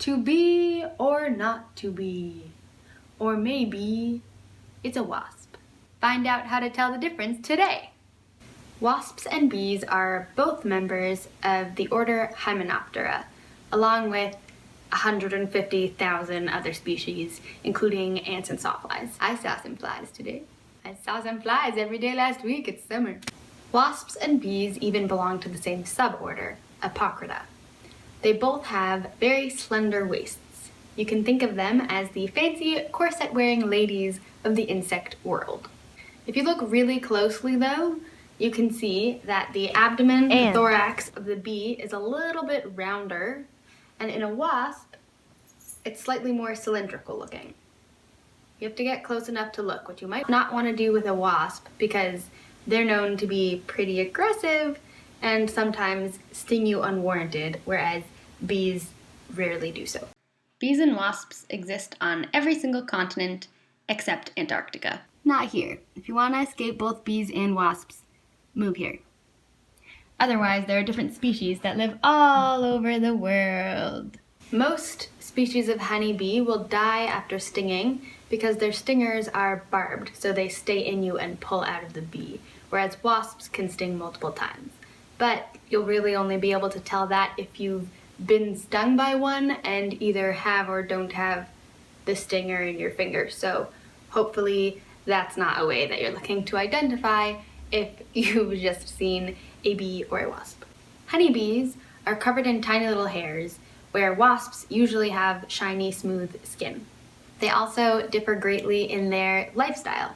To be or not to be. Or maybe it's a wasp. Find out how to tell the difference today. Wasps and bees are both members of the order Hymenoptera, along with 150,000 other species, including ants and sawflies. I saw some flies today. I saw some flies every day last week. It's summer. Wasps and bees even belong to the same suborder, Apocrita. They both have very slender waists. You can think of them as the fancy corset-wearing ladies of the insect world. If you look really closely though, you can see that the abdomen, the thorax of the bee is a little bit rounder, and in a wasp, it's slightly more cylindrical looking. You have to get close enough to look, which you might not want to do with a wasp because they're known to be pretty aggressive and sometimes sting you unwarranted, whereas bees rarely do so. Bees and wasps exist on every single continent except Antarctica. Not here. If you want to escape both bees and wasps, move here. Otherwise, there are different species that live all over the world. Most species of honeybee will die after stinging because their stingers are barbed, so they stay in you and pull out of the bee, whereas wasps can sting multiple times. But you'll really only be able to tell that if you've been stung by one and either have or don't have the stinger in your finger. So hopefully that's not a way that you're looking to identify if you've just seen a bee or a wasp. Honeybees are covered in tiny little hairs, where wasps usually have shiny, smooth skin. They also differ greatly in their lifestyle.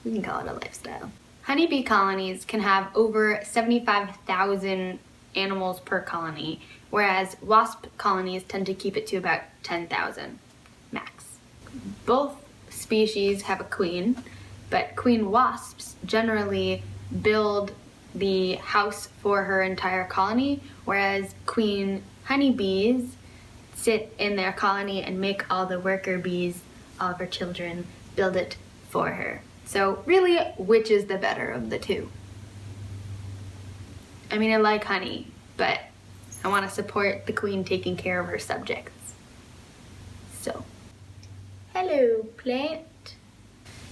We can call it a lifestyle. Honeybee colonies can have over 75,000 animals per colony, whereas wasp colonies tend to keep it to about 10,000 max. Both species have a queen, but queen wasps generally build the house for her entire colony, whereas queen honeybees sit in their colony and make all the worker bees, all of her children, build it for her. So really, which is the better of the two? I mean, I like honey, but I want to support the queen taking care of her subjects. So, hello, plant.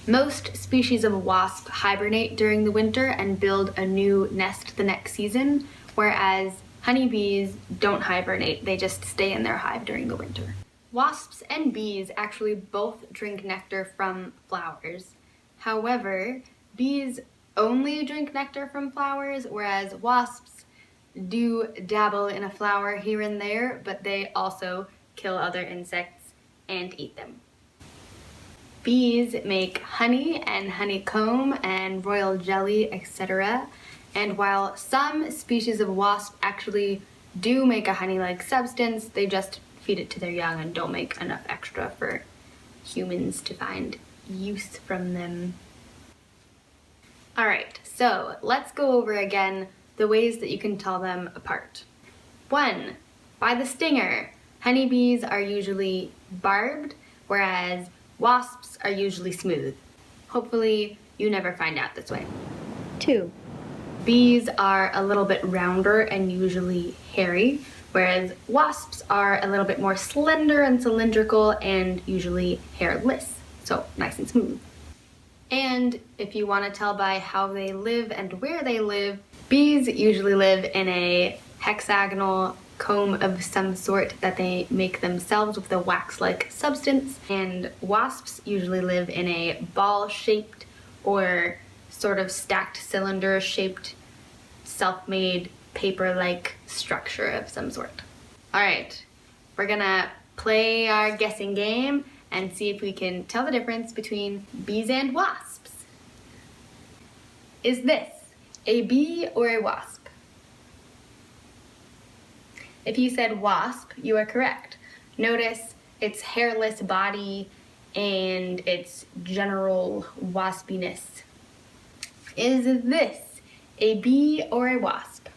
Most species of wasp hibernate during the winter and build a new nest the next season, whereas honeybees don't hibernate, they just stay in their hive during the winter. Wasps and bees actually both drink nectar from flowers. However, bees only drink nectar from flowers, whereas wasps do dabble in a flower here and there, but they also kill other insects and eat them. Bees make honey and honeycomb and royal jelly, etc. And while some species of wasp actually do make a honey-like substance, they just feed it to their young and don't make enough extra for humans to find use from them. Alright, so let's go over again the ways that you can tell them apart. 1. By the stinger. Honeybees are usually barbed, whereas wasps are usually smooth. Hopefully you never find out this way. 2. Bees are a little bit rounder and usually hairy, whereas wasps are a little bit more slender and cylindrical and usually hairless, so nice and smooth. And if you want to tell by how they live and where they live, bees usually live in a hexagonal comb of some sort that they make themselves with a wax-like substance, and wasps usually live in a ball-shaped or sort of stacked cylinder-shaped self-made paper-like structure of some sort. Alright, we're gonna play our guessing game and see if we can tell the difference between bees and wasps. Is this a bee or a wasp? If you said wasp, you are correct. Notice its hairless body and its general waspiness. Is this a bee or a wasp?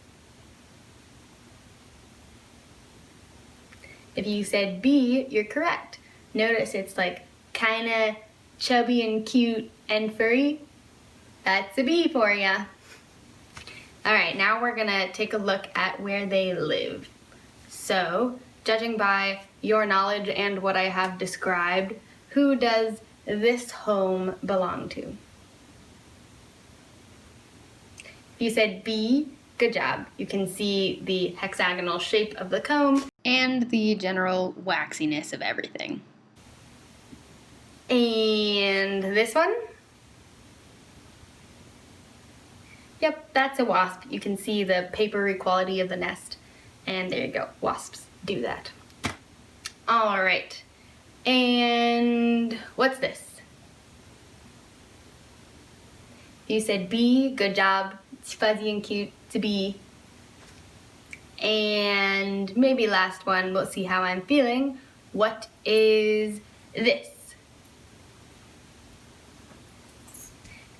If you said bee, you're correct. Notice it's like kinda chubby and cute and furry. That's a bee for ya. Alright, now we're gonna take a look at where they live. So, judging by your knowledge and what I have described, who does this home belong to? If you said bee, good job. You can see the hexagonal shape of the comb and the general waxiness of everything. And this one? Yep, that's a wasp. You can see the papery quality of the nest. And there you go, wasps do that. All right, and what's this? You said bee, good job. It's fuzzy and cute, it's a bee. And maybe last one, we'll see how I'm feeling. What is this?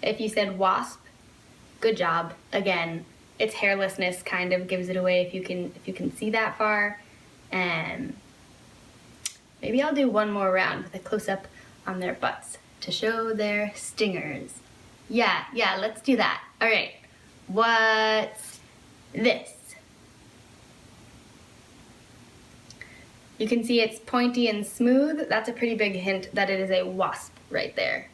If you said wasp, good job. Again, its hairlessness kind of gives it away if you can see that far. And maybe I'll do one more round with a close-up on their butts to show their stingers. Yeah, let's do that. All right, what's this? You can see it's pointy and smooth. That's a pretty big hint that it is a wasp right there.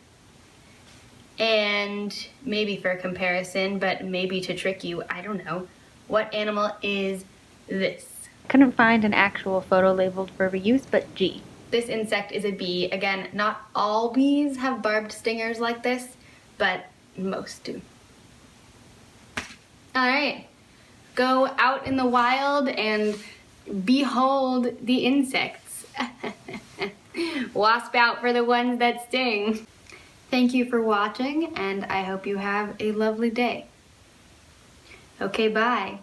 And maybe for comparison, but maybe to trick you, I don't know, what animal is this? Couldn't find an actual photo labeled for reuse, but gee. This insect is a bee. Again, not all bees have barbed stingers like this, but most do. All right, go out in the wild and behold the insects. Wasp out for the ones that sting. Thank you for watching, and I hope you have a lovely day. Okay, bye.